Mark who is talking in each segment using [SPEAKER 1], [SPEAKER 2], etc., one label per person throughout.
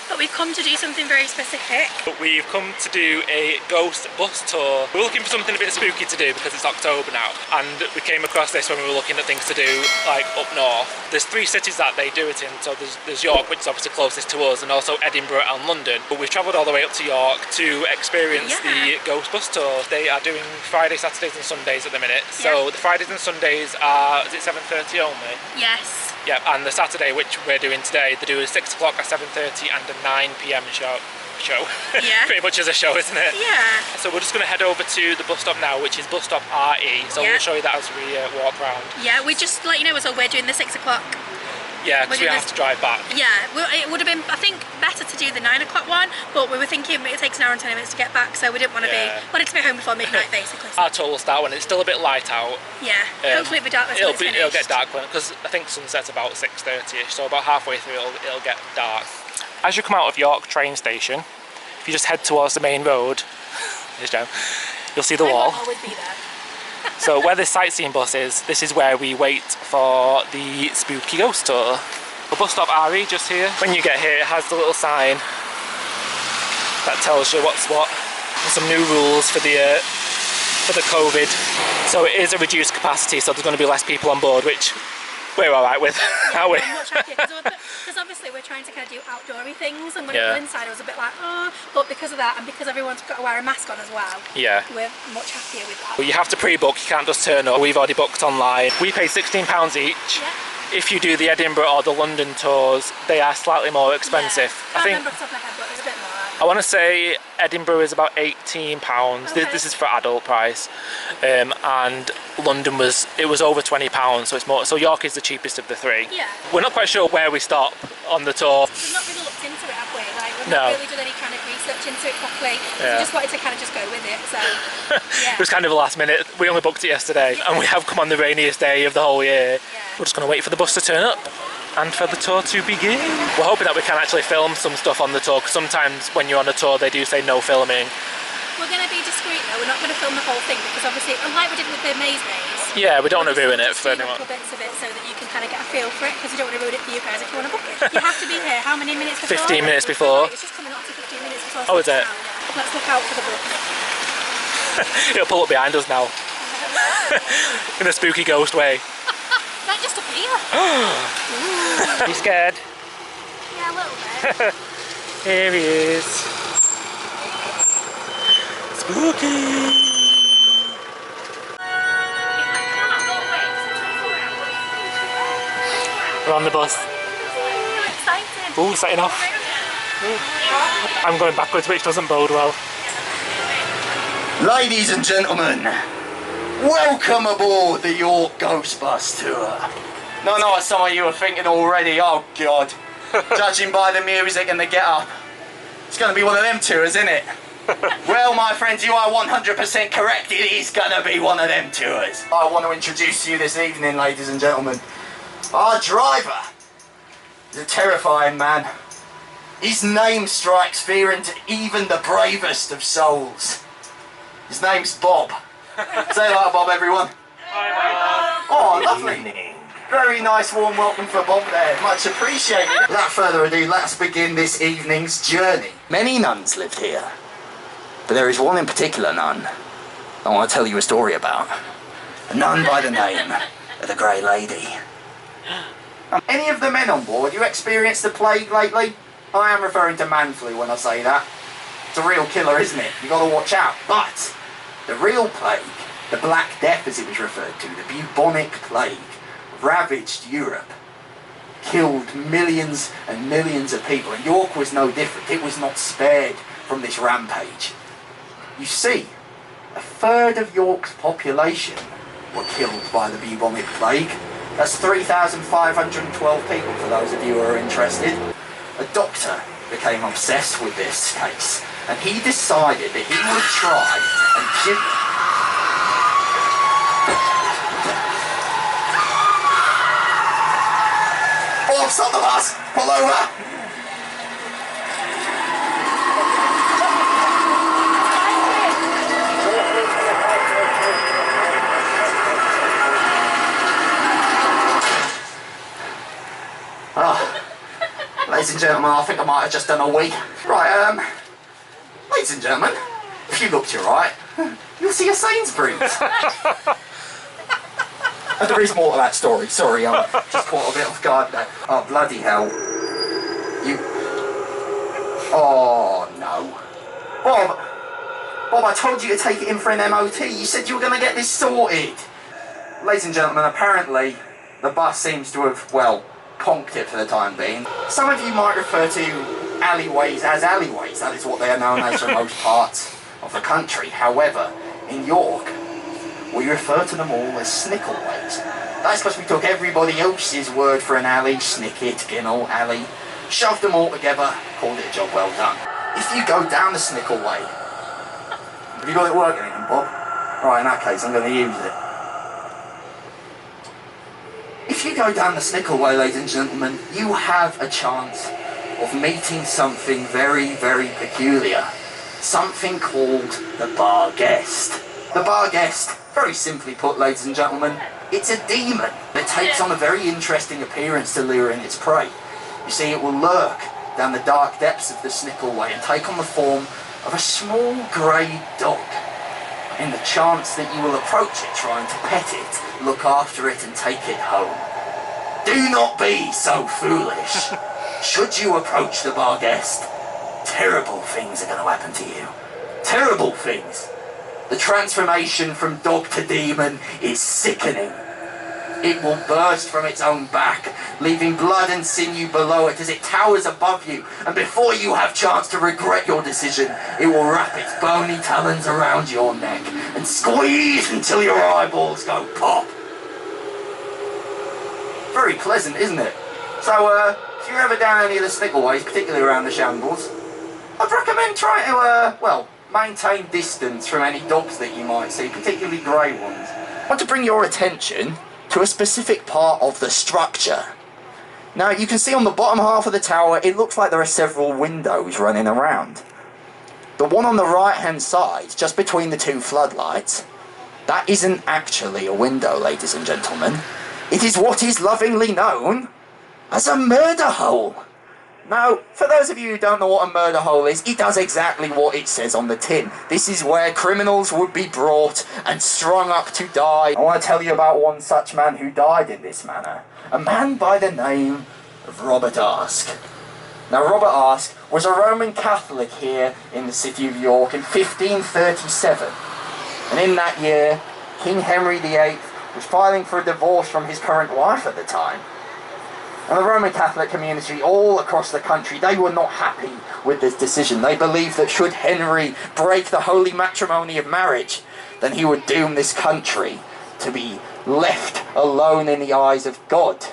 [SPEAKER 1] But we've come to do something very specific.
[SPEAKER 2] We've come to do a ghost bus tour. We're looking for something a bit spooky to do because it's October now, and we came across this when we were looking at things to do like up north. There's 3 cities that they do it in, so there's York, which is obviously closest to us, and also Edinburgh and London. But we've travelled all the way up to York to experience the ghost bus tour. They are doing Friday, Saturdays and Sundays at the minute. So the Fridays and Sundays are, is it 7:30 only?
[SPEAKER 1] Yes.
[SPEAKER 2] Yeah, and the Saturday, which we're doing today, they do a 6 o'clock, a 7:30 and a 9 PM show.
[SPEAKER 1] Yeah.
[SPEAKER 2] Pretty much as a show, isn't it?
[SPEAKER 1] Yeah.
[SPEAKER 2] So we're just going to head over to the bus stop now, which is bus stop RE. So we'll show you that as we walk around.
[SPEAKER 1] Yeah, we just let you know, so we're doing the 6 o'clock.
[SPEAKER 2] Yeah, because we have to drive back.
[SPEAKER 1] Yeah, well, it would have been, I think, better to do the 9 o'clock one, but we were thinking it takes an hour and 20 minutes to get back, so we didn't want to wanted to be home before midnight, basically.
[SPEAKER 2] Our tour will start when it's still a bit light out.
[SPEAKER 1] Yeah, hopefully it'll be dark.
[SPEAKER 2] It'll get dark because I think sunset's about 6:30ish, so about halfway through it'll get dark. As you come out of York train station, if you just head towards the main road, you'll see the wall.
[SPEAKER 1] I'll always be there.
[SPEAKER 2] So where this sightseeing bus is, this is where we wait for the spooky ghost tour. The bus stop RE just here. When you get here, it has the little sign that tells you what's what. And some new rules for the COVID. So it is a reduced capacity, so there's going to be less people on board, which we're alright with, aren't we?
[SPEAKER 1] Because obviously we're trying to kind of do outdoory things, and when it was inside I was a bit like, oh, but because of that and because everyone's got to wear a mask on as well, we're much happier with that.
[SPEAKER 2] Well, you have to pre-book, you can't just turn up. We've already booked online. We pay £16 each.
[SPEAKER 1] Yeah.
[SPEAKER 2] If you do the Edinburgh or the London tours, they are slightly more expensive.
[SPEAKER 1] I think, remember off the top of my head, but there's a bit more.
[SPEAKER 2] I want to say Edinburgh is about £18. Okay. This is for adult price, and London was over £20, so it's more. So York is the cheapest of the 3. Yeah. We're not quite sure where we stop on the tour.
[SPEAKER 1] We've not really looked into it, have we? Like, we've not really done any kind of research into it properly. Yeah. We just wanted to kind of just go with it. So
[SPEAKER 2] it was kind of a last minute. We only booked it yesterday, and we have come on the rainiest day of the whole year. Yeah. We're just going to wait for the bus to turn up and for the tour to begin. We're hoping that we can actually film some stuff on the tour, because sometimes when you're on a tour they do say no filming.
[SPEAKER 1] We're going to be discreet though, we're not going to film the whole thing, because obviously, unlike we did with the maze,
[SPEAKER 2] yeah, we don't want to ruin it for anyone.
[SPEAKER 1] Little bits of it so that you can kind of get a feel for it, because we don't want to ruin it for you guys if you want to book it. You have to be here, how many minutes before?
[SPEAKER 2] 15 minutes before.
[SPEAKER 1] It's just coming up to 15 minutes before.
[SPEAKER 2] Oh, is it?
[SPEAKER 1] Let's look out for the book.
[SPEAKER 2] It'll pull up behind us now. In a spooky ghost way.
[SPEAKER 1] Might just appear.
[SPEAKER 2] Are you scared?
[SPEAKER 1] Yeah, a little bit.
[SPEAKER 2] Here he is. Spooky. We're on the bus.
[SPEAKER 1] Excited.
[SPEAKER 2] Ooh, setting off. I'm going backwards, which doesn't bode well.
[SPEAKER 3] Ladies and gentlemen, welcome aboard the York Ghost Bus Tour. No, no, some of you are thinking already, oh God, judging by the music and the get-up, it's going to be one of them tours, isn't it? Well, my friends, you are 100% correct, it is going to be one of them tours. I want to introduce to you this evening, ladies and gentlemen, our driver is a terrifying man. His name strikes fear into even the bravest of souls. His name's Bob. Say hello to Bob, everyone.
[SPEAKER 2] Hi, Bob.
[SPEAKER 3] Oh, lovely. Very nice warm welcome for Bob there. Much appreciated. Without further ado, let's begin this evening's journey. Many nuns lived here, but there is one in particular nun I want to tell you a story about. A nun by the name of the Grey Lady. Any of the men on board, you experienced the plague lately? I am referring to man flu when I say that. It's a real killer, isn't it? You've got to watch out. But the real plague, the Black Death as it was referred to, the bubonic plague, ravaged Europe, killed millions and millions of people, and York was no different. It was not spared from this rampage. You see, a third of York's population were killed by the bubonic plague. That's 3,512 people for those of you who are interested. A doctor became obsessed with this case, and he decided that he would try and give... Oh, stop the bus! Pull over! Ladies ladies and gentlemen, I think I might have just done a wee. Right, ladies and gentlemen, if you look to your right, you'll see a Sainsbury's. And there is more to that story, sorry, I'm just caught a bit off guard there. Oh, bloody hell. You... Oh, no. Bob, I told you to take it in for an MOT. You said you were going to get this sorted. Ladies and gentlemen, apparently the bus seems to have, well, conked it for the time being. Some of you might refer to alleyways as alleyways. That is what they are known as for most parts of the country. However, in York, we refer to them all as snickleways. That's because we took everybody else's word for an alley, snicket, ginnel, alley, shoved them all together, called it a job well done. If you go down the snickleway, have you got it working again, Bob? Right, in that case, I'm going to use it. If you go down the snickleway, ladies and gentlemen, you have a chance of meeting something very, very peculiar. Something called the bar guest. The bar guest, very simply put, ladies and gentlemen, it's a demon that takes on a very interesting appearance to lure in its prey. You see, it will lurk down the dark depths of the snickleway and take on the form of a small grey dog, in the chance that you will approach it trying to pet it, look after it and take it home. Do not be so foolish. Should you approach the bar guest, terrible things are going to happen to you. Terrible things. The transformation from dog to demon is sickening. It will burst from its own back, leaving blood and sinew below it as it towers above you, and before you have chance to regret your decision, it will wrap its bony talons around your neck and squeeze until your eyeballs go pop. Very pleasant, isn't it? So, if you're ever down any of the snickleways, particularly around the shambles, I'd recommend trying to, well, maintain distance from any dogs that you might see, particularly grey ones. I want to bring your attention to a specific part of the structure. Now, you can see on the bottom half of the tower, it looks like there are several windows running around. The one on the right-hand side, just between the two floodlights, that isn't actually a window, ladies and gentlemen. It is what is lovingly known as a murder hole. Now, for those of you who don't know what a murder hole is, it does exactly what it says on the tin. This is where criminals would be brought and strung up to die. I want to tell you about one such man who died in this manner. A man by the name of Robert Aske. Now, Robert Aske was a Roman Catholic here in the city of York in 1537. And in that year, King Henry VIII was filing for a divorce from his current wife at the time. And the Roman Catholic community all across the country, they were not happy with this decision. They believed that should Henry break the holy matrimony of marriage, then he would doom this country to be left alone in the eyes of God.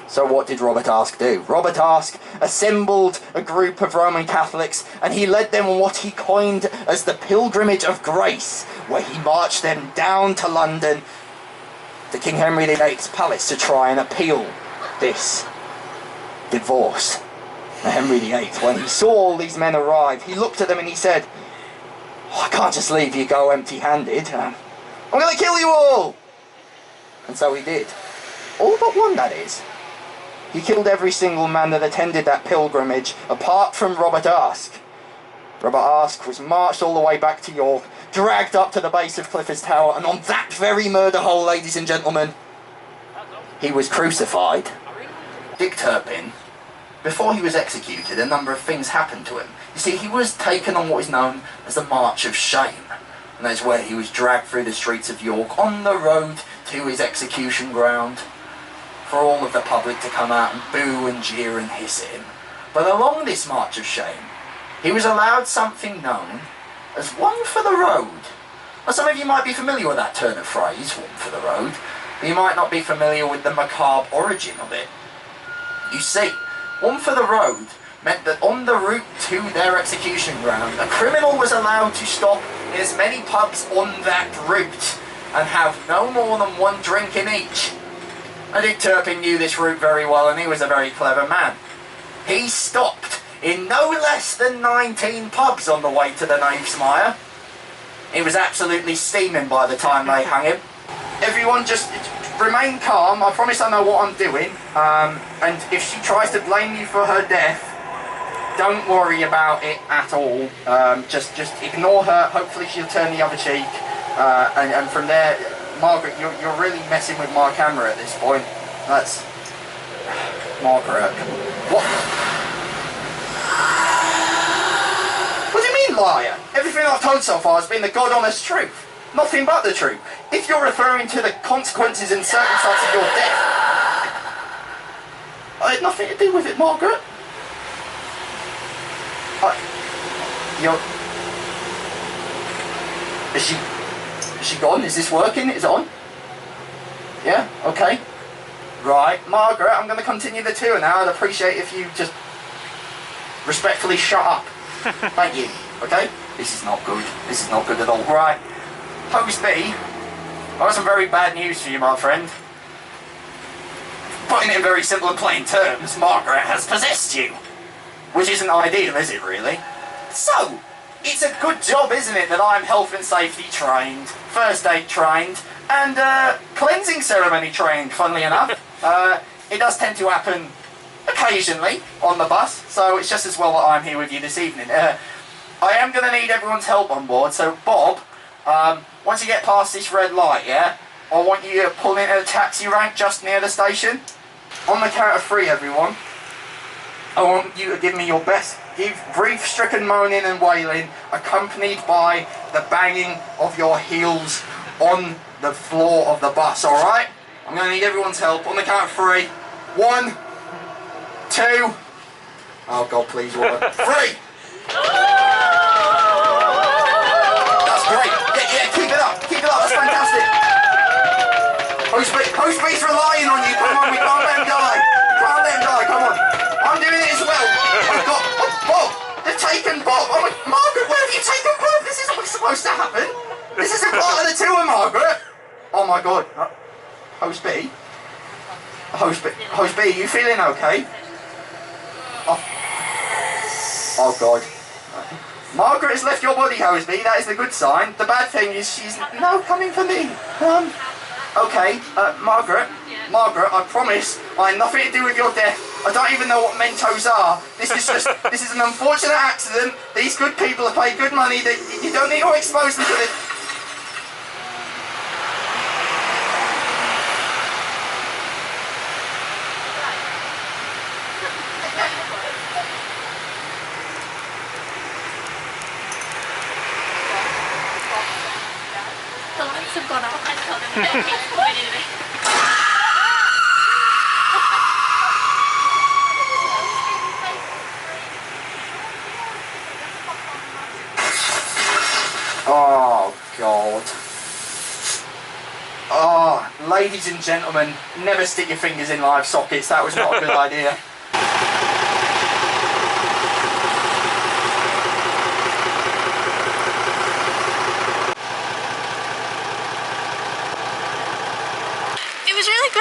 [SPEAKER 3] So what did Robert Aske do? Robert Aske assembled a group of Roman Catholics and he led them on what he coined as the Pilgrimage of Grace, where he marched them down to London, to King Henry VIII's palace, to try and appeal this divorce. Now, Henry VIII, when he saw all these men arrive, he looked at them and he said, I can't just leave you go empty-handed. I'm going to kill you all! And so he did. All but one, that is. He killed every single man that attended that pilgrimage, apart from Robert Aske. Robert Aske was marched all the way back to York, dragged up to the base of Clifford's Tower, and on that very murder hole, ladies and gentlemen, he was crucified. Dick Turpin, before he was executed, a number of things happened to him. You see, he was taken on what is known as the March of Shame, and that's where he was dragged through the streets of York on the road to his execution ground, for all of the public to come out and boo and jeer and hiss at him. But along this March of Shame, he was allowed something known as one for the road. Now, some of you might be familiar with that turn of phrase, one for the road, but you might not be familiar with the macabre origin of it. You see, one for the road meant that on the route to their execution ground, a criminal was allowed to stop in as many pubs on that route and have no more than one drink in each. And Dick Turpin knew this route very well, and he was a very clever man. He stopped in no less than 19 pubs on the way to the Knavesmire. He was absolutely steaming by the time they hung him. Everyone just remain calm. I promise I know what I'm doing. And if she tries to blame you for her death, don't worry about it at all. Just ignore her. Hopefully she'll turn the other cheek. And from there, Margaret, you're really messing with my camera at this point. That's... Margaret. What? What do you mean, liar? Everything I've told so far has been the God-honest truth. Nothing but the truth. If you're referring to the consequences and circumstances of your death, I had nothing to do with it, Margaret. Is she gone? Is this working? Is it on? Yeah? Okay. Right, Margaret, I'm going to continue the tour now. I'd appreciate if you just respectfully shut up. Thank you. Okay? This is not good. This is not good at all. Right. Host B, I've got some very bad news for you, my friend. Putting it in very simple and plain terms, Margaret has possessed you. Which isn't ideal, is it really? So, it's a good job, isn't it, that I'm health and safety trained, first aid trained, and cleansing ceremony trained, funnily enough. It does tend to happen occasionally on the bus, so it's just as well that I'm here with you this evening. I am going to need everyone's help on board, so Bob, once you get past this red light, yeah, I want you to pull into a taxi rank just near the station. On the count of 3, everyone, I want you to give me your best. Give grief-stricken moaning and wailing, accompanied by the banging of your heels on the floor of the bus, alright? I'm going to need everyone's help. On the count of 3. 1, 2... Oh God, please, 1. 3! That's great. Yeah, keep it up. Keep it up. That's fantastic. Host B's relying on you. Come on, we can't let him die. Can't let him die. Come on. I'm doing it as well. I've got Bob. They've taken Bob. I'm like, Margaret, where have you taken Bob? This isn't what's supposed to happen. This isn't part of the tour, Margaret. Oh my God. Host B. Host B, are you feeling okay? Oh God. Margaret has left your body, Hoseby. That is the good sign. The bad thing is she's now coming for me. Okay, Margaret, I promise I had nothing to do with your death. I don't even know what Mentos are. This is an unfortunate accident. These good people have paid good money. You don't need to expose them to this.
[SPEAKER 1] Have gone off.
[SPEAKER 3] Oh God. Oh, ladies and gentlemen, never stick your fingers in live sockets. That was not a good idea.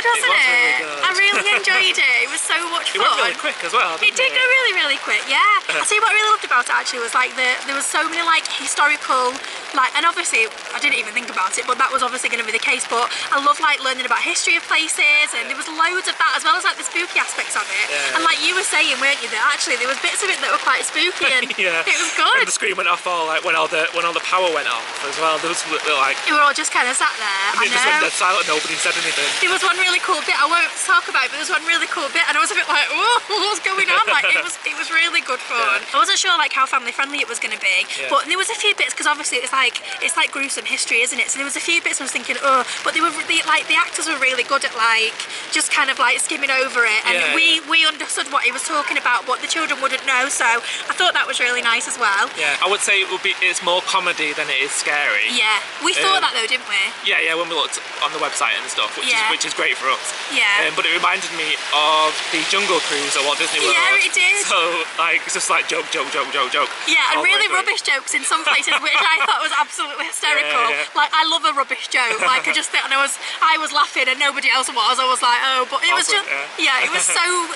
[SPEAKER 1] Wasn't it? Really good. I really enjoyed it. It was so much fun.
[SPEAKER 2] It went really quick as well.
[SPEAKER 1] It did go really, really quick. Yeah. I'll tell you what I really loved about it actually was like there was so many like historical, like, and obviously I didn't even think about it, but that was obviously going to be the case. But I love like learning about history of places, and there was loads of that as well as like the spooky aspects of it. Yeah. And like you were saying, weren't you, that actually there was bits of it that were quite spooky, and
[SPEAKER 2] yeah.
[SPEAKER 1] It was good.
[SPEAKER 2] And the screen went off all like when all the power went off as well. There was like
[SPEAKER 1] we were all just kind of sat there.
[SPEAKER 2] And it just went dead silent. Nobody said anything.
[SPEAKER 1] There was one really cool bit I won't talk about, but there was one really cool bit, and I was a bit like, oh, what's going on? Like it was really good fun. Yeah. I wasn't sure like how family friendly it was going to be, but there was a few bits because obviously it's like gruesome history, isn't it? So there was a few bits I was thinking, oh, but the actors were really good at like just kind of like skimming over it, and we understood what he was talking about, but the children wouldn't know. So I thought that was really nice as well.
[SPEAKER 2] Yeah, I would say it's more comedy than it is scary.
[SPEAKER 1] Yeah, we thought that though, didn't we?
[SPEAKER 2] Yeah, when we looked on the website and stuff, which is great for us.
[SPEAKER 1] Yeah.
[SPEAKER 2] But it reminded me of the Jungle Cruise or Walt Disney World.
[SPEAKER 1] Yeah, it did.
[SPEAKER 2] So like it's just like joke.
[SPEAKER 1] Yeah, and really rubbish jokes in some places, which I thought was absolutely hysterical.
[SPEAKER 2] Yeah.
[SPEAKER 1] Like, I love a rubbish joke. Like, I just think, and I was laughing and nobody else was. I was like, oh, but it was
[SPEAKER 2] Awesome,
[SPEAKER 1] just, it was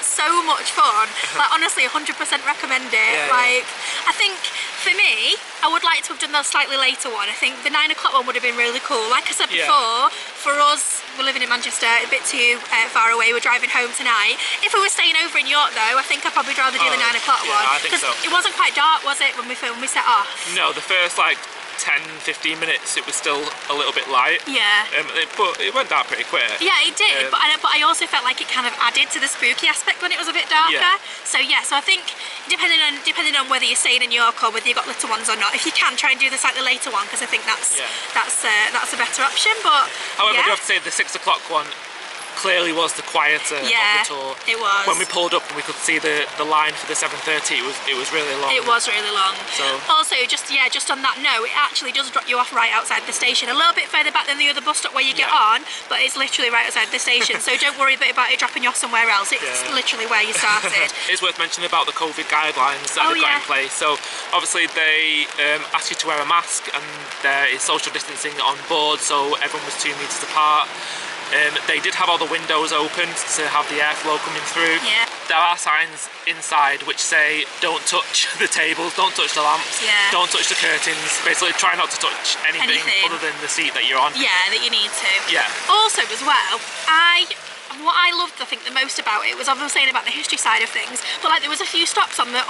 [SPEAKER 1] so much fun. Like, honestly, 100% recommend it. Like, I think for me, I would like to have done the slightly later one. I think the 9 o'clock one would have been really cool. Like I said before, for us, we're living in Manchester, a bit too far away. We're driving home tonight. If we were staying over in York though, I think I'd probably rather do the 9 o'clock one.
[SPEAKER 2] I think so.
[SPEAKER 1] It wasn't quite dark, was it, when we set off?
[SPEAKER 2] No, the first like 10-15 minutes it was still a little bit light.
[SPEAKER 1] Yeah.
[SPEAKER 2] But it went down pretty quick.
[SPEAKER 1] Yeah, it did. But I also felt like it kind of added to the spooky aspect when it was a bit darker.
[SPEAKER 2] Yeah.
[SPEAKER 1] So I think depending on whether you're staying in York or whether you've got little ones or not, if you can try and do the slightly later one, because I think that's a better option. But
[SPEAKER 2] however, I do have to say the 6 o'clock one clearly was the quieter of the tour.
[SPEAKER 1] It was.
[SPEAKER 2] When we pulled up and we could see the line for the 7:30, it was really long.
[SPEAKER 1] It was really long.
[SPEAKER 2] So
[SPEAKER 1] also, just on that note, it actually does drop you off right outside the station, a little bit further back than the other bus stop where you get on, but it's literally right outside the station. So don't worry about it dropping you off somewhere else. It's literally where you started.
[SPEAKER 2] It's worth mentioning about the COVID guidelines that they've got in place. So obviously they ask you to wear a mask, and there is social distancing on board, so everyone was 2 meters apart. They did have all the windows open to have the airflow coming through.
[SPEAKER 1] Yeah.
[SPEAKER 2] There are signs inside which say don't touch the tables, don't touch the lamps, don't touch the curtains. Basically try not to touch anything other than the seat that you're on.
[SPEAKER 1] Yeah, that you need to.
[SPEAKER 2] Yeah.
[SPEAKER 1] Also as well, what I loved, I think, the most about it was obviously saying about the history side of things, but like there was a few stops on the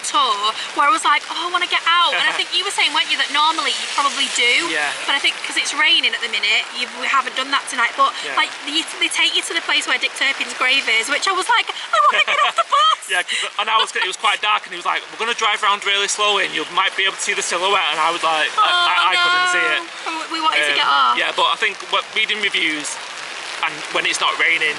[SPEAKER 1] tour where I was like, oh, I want to get out. And I think you were saying, weren't you, that normally you probably do, but I think because it's raining at the minute, we haven't done that tonight. But like they take you to the place where Dick Turpin's grave is, which I was like, I want to get off the bus.
[SPEAKER 2] Yeah, and it was quite dark, and he was like, we're going to drive around really slowly, and you might be able to see the silhouette. And I was like, I couldn't see it.
[SPEAKER 1] We wanted to get off.
[SPEAKER 2] Yeah, but I think reading reviews, and when it's not raining,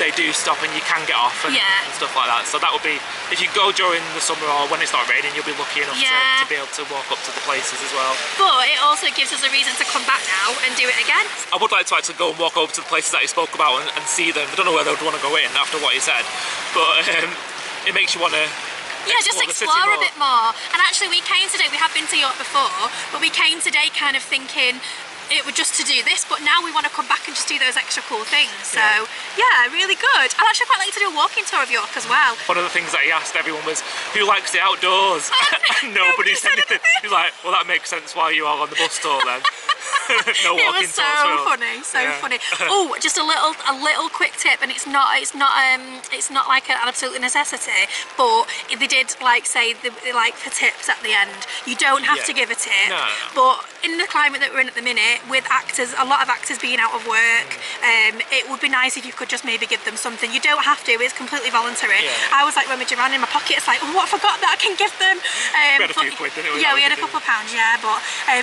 [SPEAKER 2] they do stop and you can get off and stuff like that. So that would be, if you go during the summer or when it's not raining, you'll be lucky enough to be able to walk up to the places as well.
[SPEAKER 1] But it also gives us a reason to come back now and do it again.
[SPEAKER 2] I would like to actually go and walk over to the places that he spoke about and see them. I don't know whether I would want to go in after what he said, but it makes you want to
[SPEAKER 1] just explore a bit more. And actually we came today, we have been to York before, but we came today kind of thinking it was just to do this, but now we want to come back and just do those extra cool things. So yeah, really good. I'd actually quite like to do a walking tour of York as well.
[SPEAKER 2] One of the things that he asked everyone was, who likes the outdoors? And nobody said anything. He's like, well, that makes sense why you are on the bus tour then. No walking tours.
[SPEAKER 1] It was so funny. Oh, just a little quick tip, and it's not like an absolute necessity, but they did like say like for tips at the end. You don't have to give a tip, but in the climate that we're in at the minute, with actors, a lot of actors being out of work, it would be nice if you could just maybe give them something. You don't have to, it's completely voluntary. I was like rummaging around in my pocket, it's like, oh, I forgot that I can give them.
[SPEAKER 2] We had a few quid, didn't we?
[SPEAKER 1] Yeah, we had a couple of pounds, but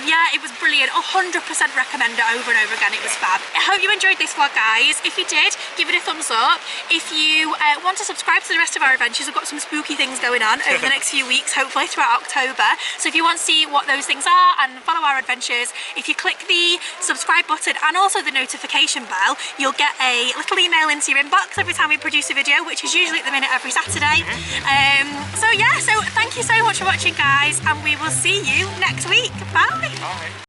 [SPEAKER 1] yeah, it was brilliant. 100% recommend it over and over again, it was fab. I hope you enjoyed this vlog, guys. If you did, give it a thumbs up. If you want to subscribe to the rest of our adventures, we've got some spooky things going on over the next few weeks, hopefully throughout October. So if you want to see what those things are and follow our adventures, if you click the subscribe button and also the notification bell, you'll get a little email into your inbox every time we produce a video, which is usually at the minute every Saturday. So yeah, so thank you so much for watching, guys, and we will see you next week. Bye.